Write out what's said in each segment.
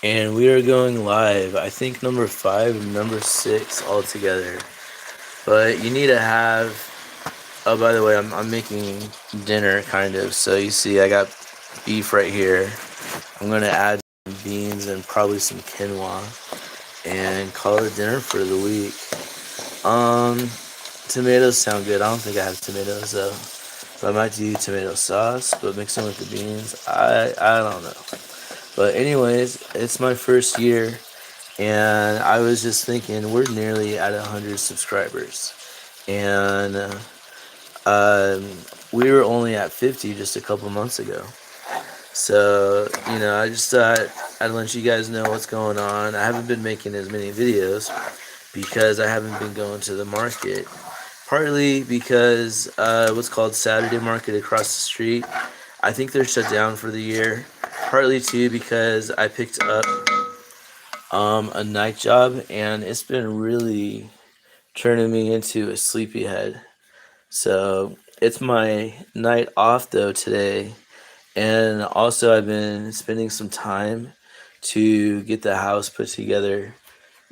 and we are going live. I think number 5 and number 6 all together. But you need to have. Oh, by the way, I'm making dinner kind of. So you see, I got beef right here. I'm gonna add some beans and probably some quinoa, and call it dinner for the week. Um, Tomatoes sound good. I don't think I have tomatoes though. So I might do tomato sauce, but mix them with the beans. I don't know. But anyways, it's my first year, and I was just thinking we're nearly at 100 subscribers, and um, we were only at 50 just a couple months ago. So I just thought I'd let you guys know what's going on. I haven't been making as many videos because I haven't been going to the market. Partly because what's called Saturday Market across the street, I think they're shut down for the year. Partly too because I picked up a night job, and it's been really turning me into a sleepyhead. So it's my night off though today, and also I've been spending some time to get the house put together,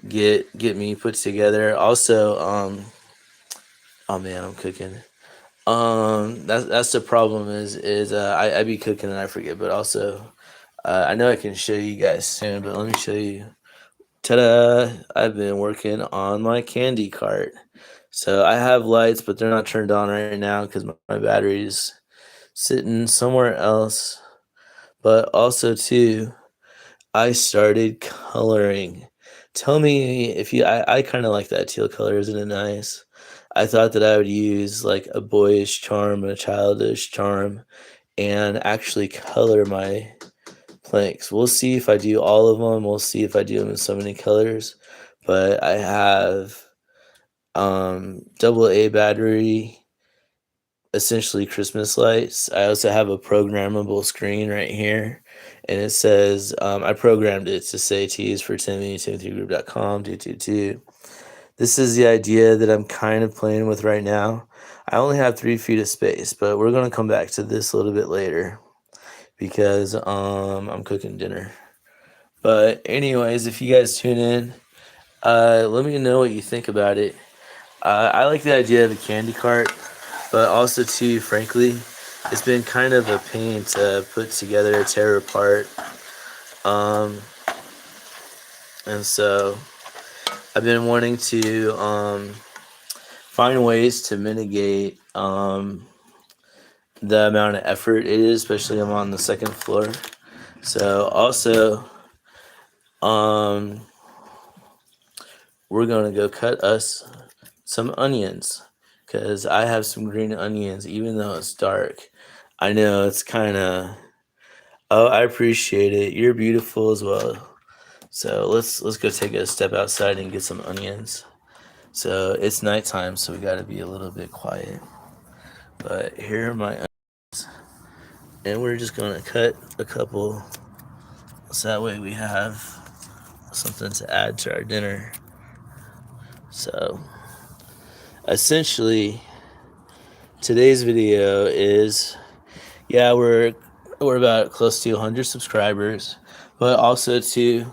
get me put together. Also, oh man, I'm cooking. That's the problem is I be cooking and I forget, but also I know I can show you guys soon, but let me show you. Ta-da! I've been working on my candy cart. So I have lights, but they're not turned on right now because my battery's sitting somewhere else. But also too, I started coloring. Tell me if you. I kind of like that teal color, isn't it nice? I thought that I would use like a boyish charm, a childish charm, and actually color my planks. We'll see if I do all of them. We'll see if I do them in so many colors. But I have double A battery, essentially Christmas lights. I also have a programmable screen right here, and it says I programmed it to say T's for Timmy, TimothyGroup.com, 222. This is the idea that I'm kind of playing with right now. I only have 3 feet of space, but we're gonna come back to this a little bit later because I'm cooking dinner. But anyways, if you guys tune in, let me know what you think about it. I like the idea of a candy cart, but also too, frankly, it's been kind of a pain to put together, tear apart, um, and so I've been wanting to find ways to mitigate the amount of effort it is, especially I'm on the second floor. So also, um, we're gonna go cut us some onions because I have some green onions, even though it's dark. I know it's kind of. Oh, I appreciate it. You're beautiful as well. So let's go take a step outside and get some onions. So it's nighttime, so we got to be a little bit quiet. But here are my onions, and we're just gonna cut a couple, so that way we have something to add to our dinner. So essentially, today's video is, yeah, we're about close to 100 subscribers, but also to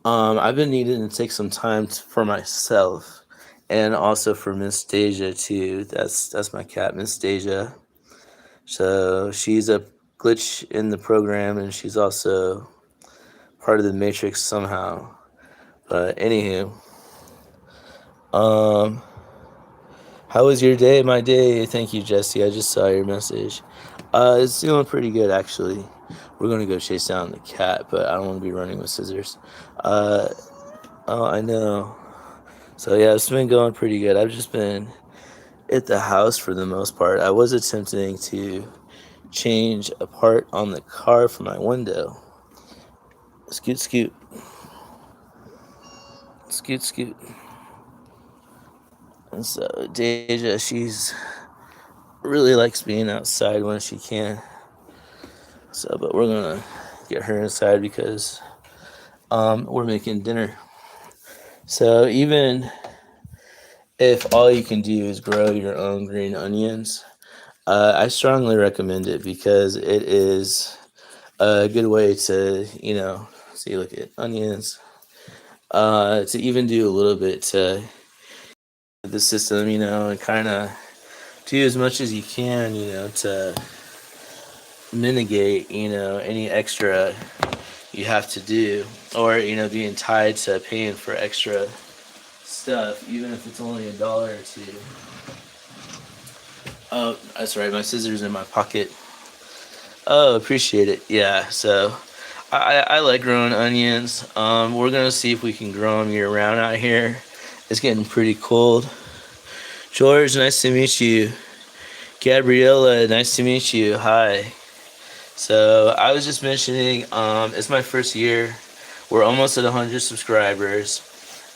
I've been needing to take some time for myself, and also for Miss Deja too. That's my cat, Miss Deja. So she's a glitch in the program, and she's also part of the Matrix somehow. But anywho, um, how was your day? My day. Thank you, Jesse. I just saw your message. It's doing pretty good actually. We're gonna go chase down the cat, but I don't want to be running with scissors. Uh, oh, I know. So yeah, it's been going pretty good. I've just been at the house for the most part. I was attempting to change a part on the car for my window. Scoot, scoot, scoot, scoot. And so Deja, she's really likes being outside when she can. So, but we're gonna get her inside because we're making dinner. So even if all you can do is grow your own green onions, I strongly recommend it because it is a good way to, see, look at onions, to even do a little bit to the system, and kind of do as much as you can, to mitigate, any extra you have to do, or, being tied to paying for extra stuff, even if it's only $1 or two. Oh, that's right, my scissors in my pocket. Oh, appreciate it. Yeah, so I like growing onions. We're gonna see if we can grow them year round out here. It's getting pretty cold. George, nice to meet you. Gabriella, nice to meet you. Hi. So I was just mentioning, it's my first year. We're almost at 100 subscribers,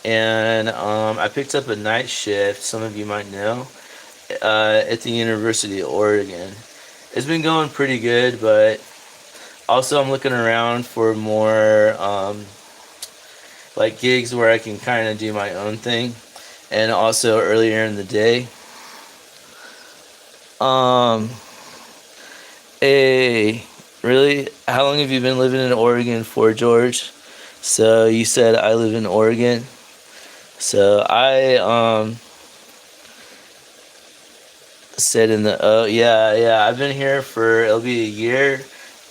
and I picked up a night shift. Some of you might know, at the University of Oregon. It's been going pretty good, but also I'm looking around for more like gigs where I can kind of do my own thing, and also earlier in the day. Um, hey, really? How long have you been living in Oregon for, George? So you said I live in Oregon. So I said in the yeah, I've been here for, it'll be a year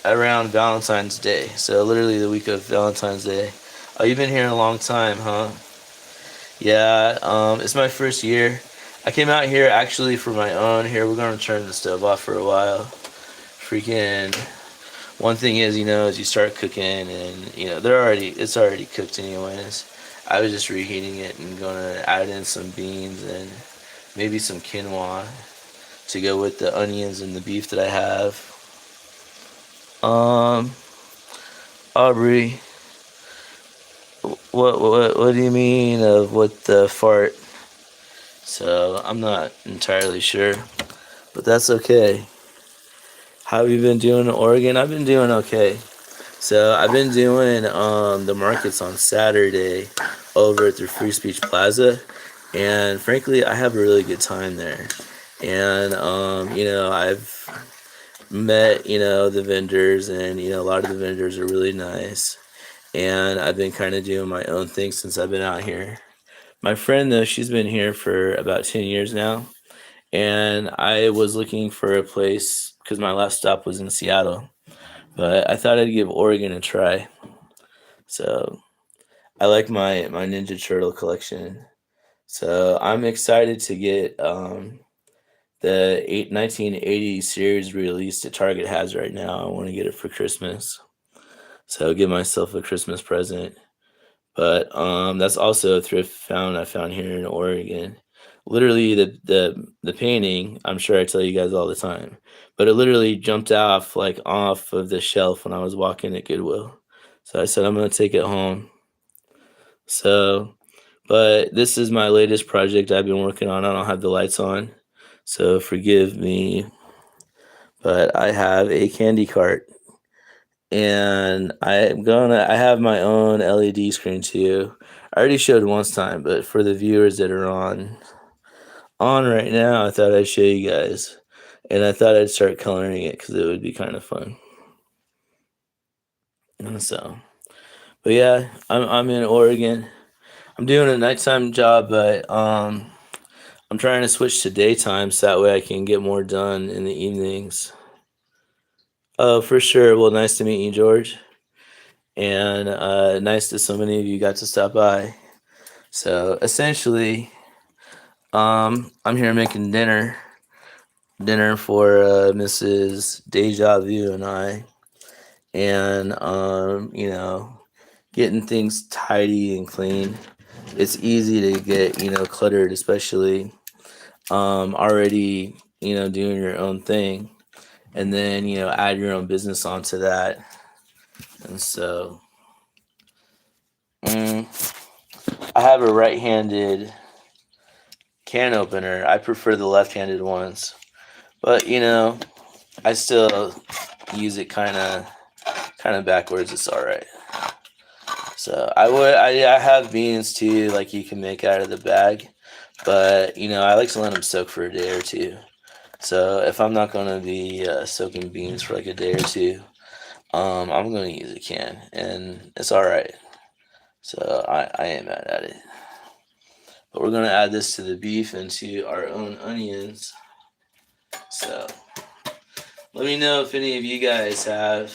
around Valentine's Day. So literally the week of Valentine's Day. Oh, you've been here a long time, huh? Yeah, it's my first year. I came out here actually for my own. Here, we're gonna turn the stove off for a while. Freaking, one thing is, as you start cooking, and it's already cooked anyways. I was just reheating it and gonna add in some beans and maybe some quinoa to go with the onions and the beef that I have. Um, Aubrey, what do you mean of what the fart? So I'm not entirely sure, but that's okay. How have you been doing in Oregon? I've been doing okay. So I've been doing the markets on Saturday over at the Free Speech Plaza, and frankly, I have a really good time there. And I've met the vendors, and a lot of the vendors are really nice. And I've been kind of doing my own thing since I've been out here. My friend, though, she's been here for about 10 years now, and I was looking for a place because my last stop was in Seattle, but I thought I'd give Oregon a try. So I like my Ninja Turtle collection. So I'm excited to get the 1980 series release that Target has right now. I want to get it for Christmas. So I'll give myself a Christmas present. But that's also a thrift I found here in Oregon. Literally the painting, I'm sure I tell you guys all the time, but it literally jumped off of the shelf when I was walking at Goodwill. So I said I'm gonna take it home. So, but this is my latest project I've been working on. I don't have the lights on, so forgive me. But I have a candy cart, and I have my own LED screen too. I already showed one time, but for the viewers that are on right now, I thought I'd show you guys, and I thought I'd start coloring it because it would be kind of fun. And so, but yeah, I'm in Oregon. I'm doing a nighttime job, but I'm trying to switch to daytime so that way I can get more done in the evenings. Oh, for sure. Well, nice to meet you, George, and nice that so many of you got to stop by. So essentially, I'm here making dinner for Mrs. Deja Vu and I, and getting things tidy and clean. It's easy to get cluttered, especially already doing your own thing, and then add your own business onto that. And so I have a right-handed can opener. I prefer the left-handed ones, but I still use it kind of backwards. It's all right. So I have beans too, like you can make out of the bag, but I like to let them soak for a day or two. So if I'm not gonna be soaking beans for like a day or two, I'm gonna use a can, and it's all right. So I ain't mad at it. But we're gonna add this to the beef and to our own onions. So let me know if any of you guys have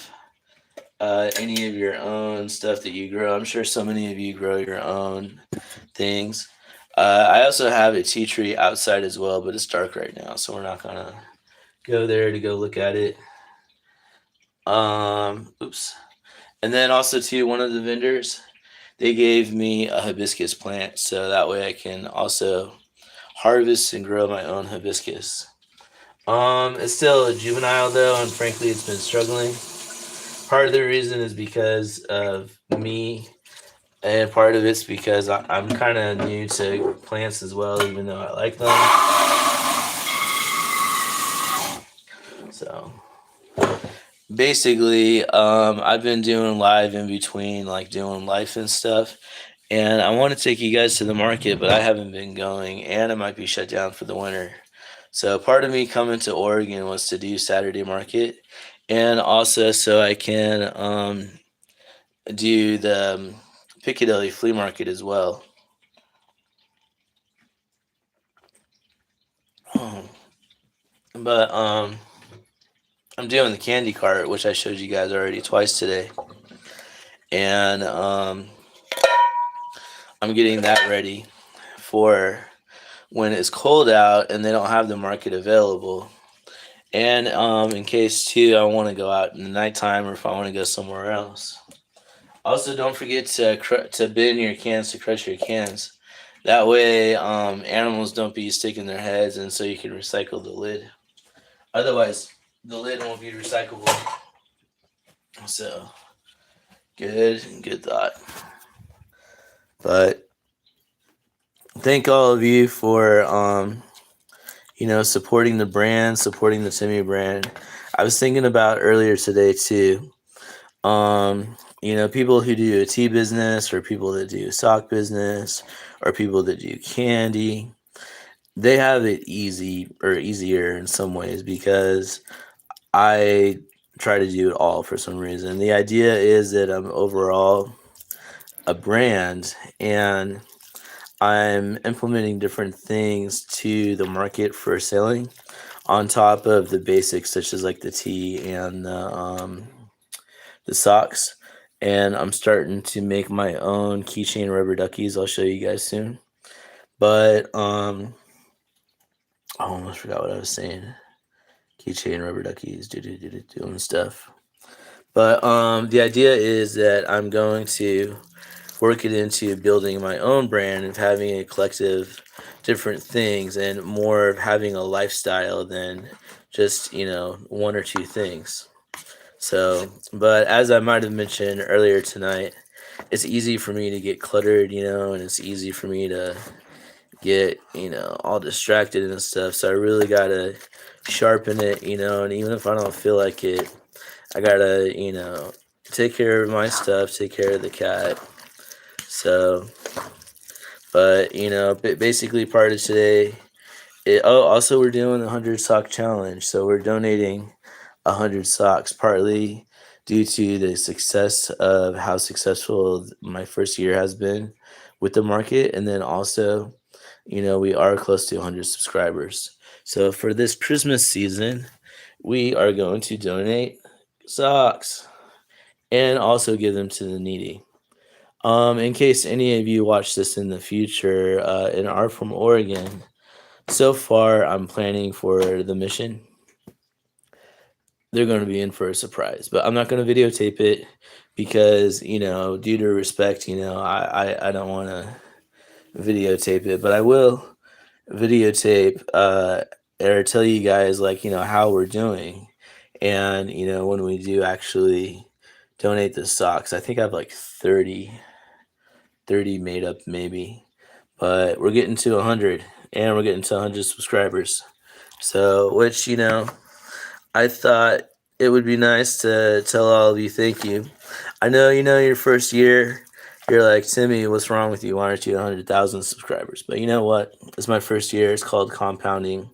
any of your own stuff that you grow. I'm sure so many of you grow your own things. I also have a tea tree outside as well, but it's dark right now, so we're not gonna go there to go look at it. Oops. And then also too, one of the vendors, they gave me a hibiscus plant, so that way I can also harvest and grow my own hibiscus. It's still a juvenile though, and frankly, it's been struggling. Part of the reason is because of me, and part of it's because I'm kind of new to plants as well, even though I like them. So basically, I've been doing live in between, like doing life and stuff. And I want to take you guys to the market, but I haven't been going, and it might be shut down for the winter. So part of me coming to Oregon was to do Saturday market, and also so I can do the Piccadilly flea market as well. But I'm doing the candy cart, which I showed you guys already twice today, and I'm getting that ready for when it's cold out and they don't have the market available. And in case too, I want to go out in the nighttime or if I want to go somewhere else. Also, don't forget to bin your cans, to crush your cans. That way, animals don't be sticking their heads, and so you can recycle the lid. Otherwise, the lid won't be recyclable. So, good thought. But thank all of you for supporting the brand, supporting the Timmy brand. I was thinking about earlier today too. People who do a tea business or people that do a sock business or people that do candy, they have it easy or easier in some ways because I try to do it all for some reason. The idea is that I'm overall a brand and I'm implementing different things to the market for selling on top of the basics such as like the tea and the socks. And I'm starting to make my own keychain rubber duckies. I'll show you guys soon. But I almost forgot what I was saying. Keychain rubber duckies, doing stuff. But the idea is that I'm going to work it into building my own brand of having a collective different things and more of having a lifestyle than just one or two things. So, but as I might have mentioned earlier tonight, it's easy for me to get cluttered, and it's easy for me to get, all distracted and stuff. So I really gotta sharpen it, and even if I don't feel like it, I gotta, take care of my stuff, take care of the cat. So, but, basically part of today, also we're doing the 100 sock challenge. So we're donating 100 socks, partly due to the success of how successful my first year has been with the market. And then also, we are close to 100 subscribers. So for this Christmas season, we are going to donate socks and also give them to the needy. In case any of you watch this in the future and are from Oregon, so far I'm planning for the mission. They're going to be in for a surprise, but I'm not going to videotape it because, due to respect, I don't want to videotape it, but I will videotape or tell you guys how we're doing. And, when we do actually donate the socks, I think I have like 30 made up maybe, but we're getting to 100 and we're getting to 100 subscribers. So, which, I thought it would be nice to tell all of you thank you. I know, your first year, you're like, Timmy, what's wrong with you? Why aren't you 100,000 subscribers? But you know what? It's my first year. It's called compounding.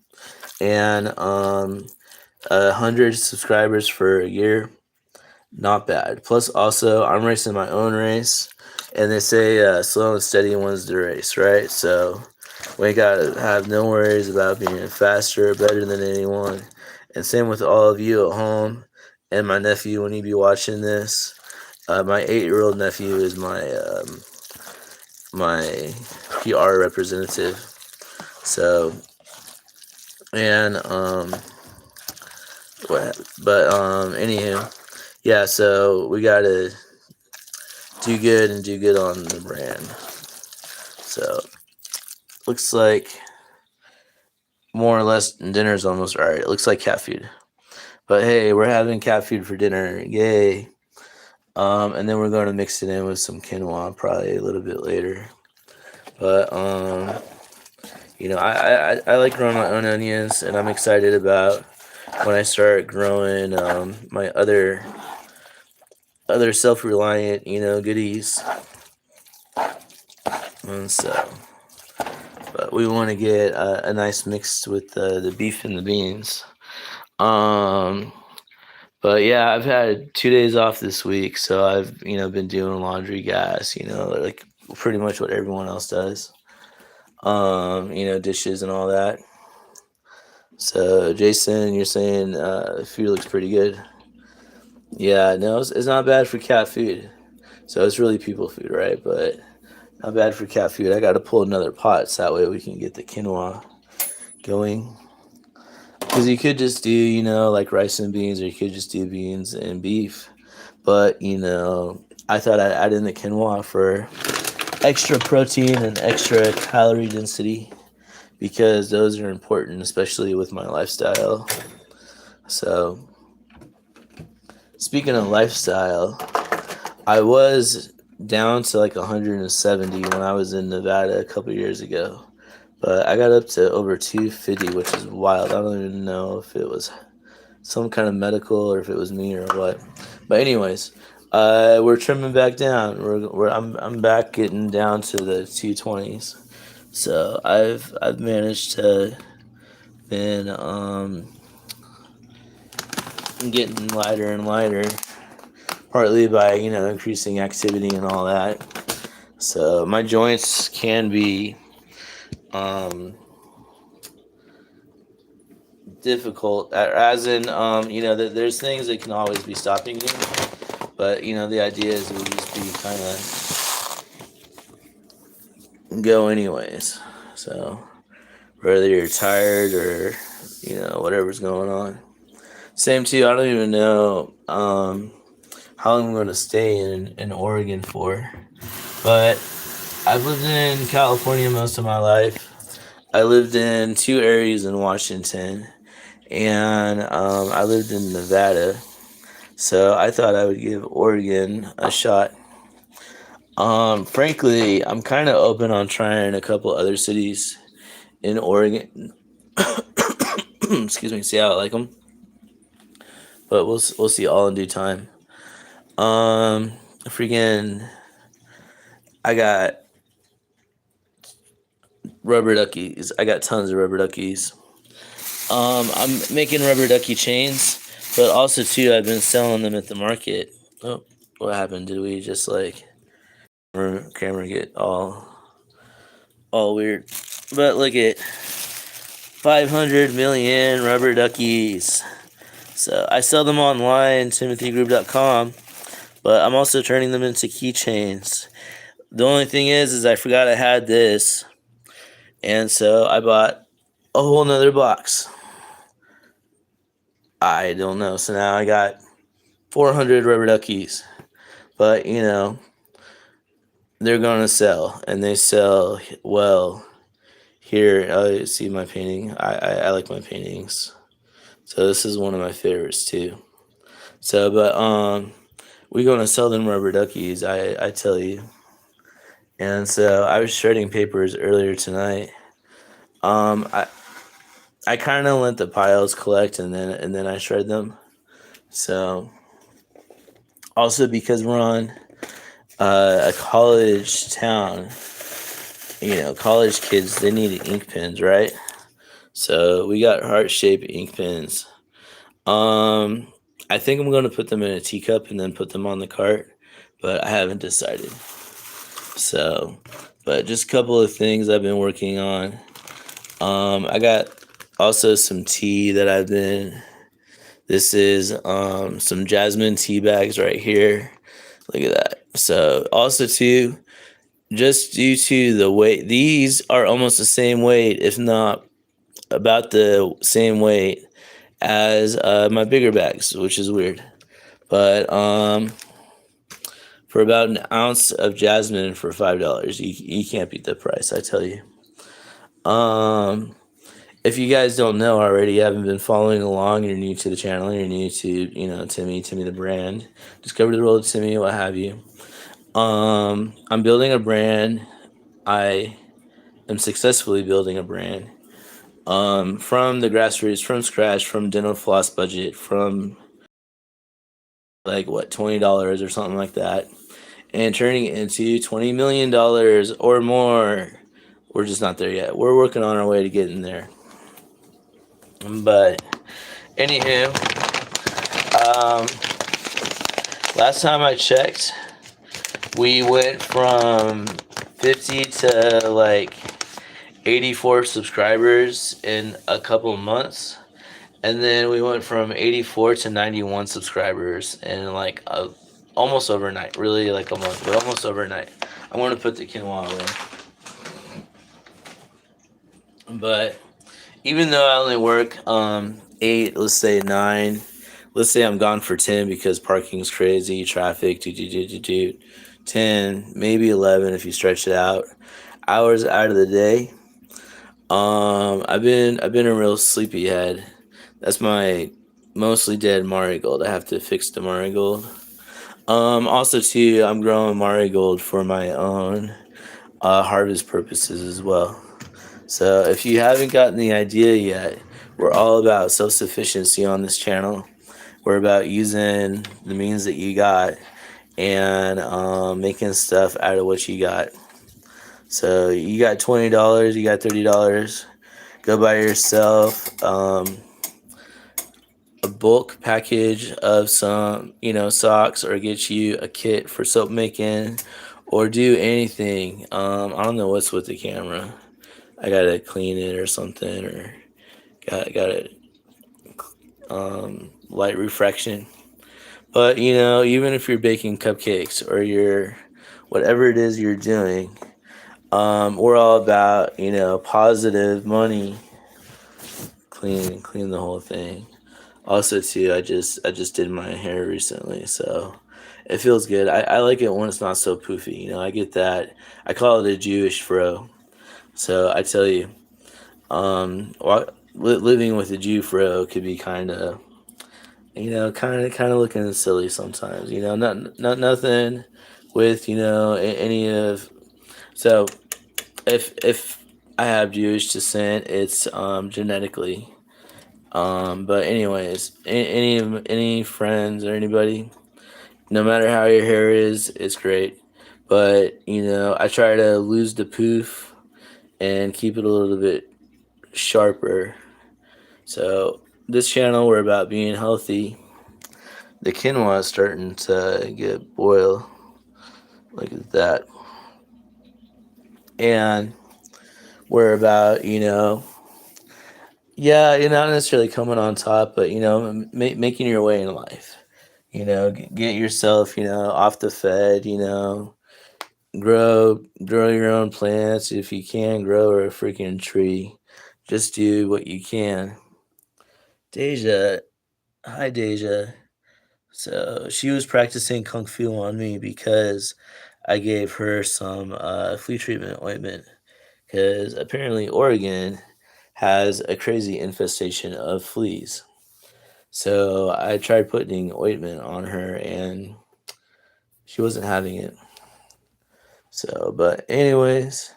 And 100 subscribers for a year, not bad. Plus, also, I'm racing my own race, and they say slow and steady wins the race, right? So we gotta have no worries about being faster or better than anyone. And same with all of you at home, and my nephew when you be watching this. My 8-year-old nephew is my PR representative. So and anywho, yeah. So we gotta do good and do good on the brand. So looks like more or less dinner's almost alright. It looks like cat food, but hey, we're having cat food for dinner. Yay! And then we're going to mix it in with some quinoa probably a little bit later. But I like growing my own onions, and I'm excited about when I start growing my other self-reliant goodies. And so, but we want to get a nice mix with the beef and the beans. But yeah, I've had 2 days off this week, so I've been doing laundry, gas, like pretty much what everyone else does. Dishes and all that. So Jason, you're saying food looks pretty good. Yeah, no, it's not bad for cat food. So it's really people food, right? But not bad for cat food. I got to pull another pot so that way we can get the quinoa going. Because you could just do, like rice and beans, or you could just do beans and beef. But, I thought I'd add in the quinoa for extra protein and extra calorie density because those are important, especially with my lifestyle. So, speaking of lifestyle, I was down to like 170 when I was in Nevada a couple years ago. But I got up to over 250, which is wild. I don't even know if it was some kind of medical or if it was me or what. But anyways, we're trimming back down. I'm back getting down to the 220s. So I've managed to been getting lighter and lighter, partly by increasing activity and all that. So my joints can be difficult, as in there's things that can always be stopping you, but the idea is it will just be kind of go anyways. So whether you're tired or whatever's going on. Same too, I don't even know how long I'm going to stay in Oregon for, but I've lived in California most of my life. I lived in 2 areas in Washington, and I lived in Nevada. So I thought I would give Oregon a shot. Frankly, I'm kind of open on trying a couple other cities in Oregon. Excuse me, see how I like them. But we'll see all in due time. Freaking, I got rubber duckies. I got tons of rubber duckies. I'm making rubber ducky chains, but also too, I've been selling them at the market. Oh, what happened? Did we just like camera get all weird? But look at 500 million rubber duckies. So I sell them online, timothygroup.com, but I'm also turning them into keychains. The only thing is I forgot I had this, and so I bought a whole nother box. I don't know. So now I got 400 rubber duckies, but they're gonna sell, and they sell well. Here, see my painting. I like my paintings, so this is one of my favorites too. So, but we're gonna sell them rubber duckies. I tell you. And so I was shredding papers earlier tonight. I kind of let the piles collect, and then I shred them. So also because we're on a college town, college kids, they need ink pens, right? So we got heart-shaped ink pens. I think I'm going to put them in a teacup and then put them on the cart, but I haven't decided. So, but just a couple of things I've been working on. I got also some tea that I've been. This is some jasmine tea bags right here. Look at that. So also too, just due to the weight, these are almost the same weight, if not about the same weight as my bigger bags, which is weird. But for about an ounce of jasmine for $5, you can't beat the price, I tell you. If you guys don't know already, you haven't been following along, you're new to the channel, you're new to, Timmy the brand, discover the world of Timmy, what have you. I'm building a brand. I am successfully building a brand. From the grassroots, from scratch, from dental floss budget, from like what, $20 or something like that, and turning it into $20 million or more. We're just not there yet. We're working on our way to getting there. But anywho, last time I checked, we went from 50 to like 84 subscribers in a couple months, and then we went from 84 to 91 subscribers in like almost overnight. Really like a month, but almost overnight. I want to put the quinoa away. But even though I only work 8, let's say 9, let's say I'm gone for 10 because parking's crazy, traffic, 10, maybe 11 if you stretch it out, hours out of the day. I've been a real sleepyhead. That's my mostly dead marigold. I have to fix the marigold. Also too, I'm growing marigold for my own harvest purposes as well. So if you haven't gotten the idea yet, we're all about self-sufficiency on this channel. We're about using the means that you got and making stuff out of what you got. So you got $20, you got $30. Go buy yourself a bulk package of some, socks, or get you a kit for soap making, or do anything. I don't know what's with the camera. I gotta clean it or something, or got it light refraction. But even if you're baking cupcakes or you're whatever it is you're doing, we're all about positive money. Clean the whole thing. Also too, I just did my hair recently, so it feels good. I like it when it's not so poofy. I get that. I call it a Jewish fro. So I tell you, living with a Jew fro could be kind of looking silly sometimes. Not nothing with any of. So if I have Jewish descent, it's genetically. But anyways, any friends or anybody, no matter how your hair is, it's great. But I try to lose the poof and keep it a little bit sharper. So this channel, we're about being healthy. The quinoa is starting to get boiled. Look at that. And we're about, yeah, you're not necessarily coming on top, but, making your way in life. Get yourself, off the Fed, grow your own plants. If you can, grow a freaking tree. Just do what you can. Deja, hi Deja. So she was practicing kung fu on me because I gave her some flea treatment ointment, because apparently Oregon has a crazy infestation of fleas. So I tried putting ointment on her and she wasn't having it. So, but anyways,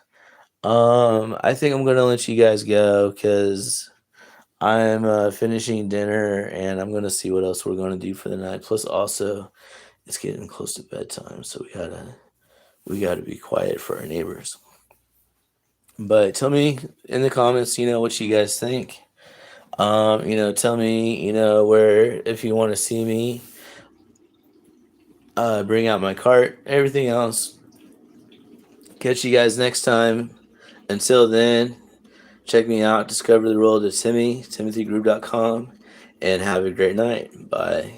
I think I'm gonna let you guys go because I'm finishing dinner and I'm gonna see what else we're gonna do for the night. Plus, also, it's getting close to bedtime, so we gotta be quiet for our neighbors. But tell me in the comments, what you guys think. Tell me, where if you want to see me, bring out my cart, everything else. Catch you guys next time. Until then, check me out, discover the world of Timothygroup.com, and have a great night. Bye.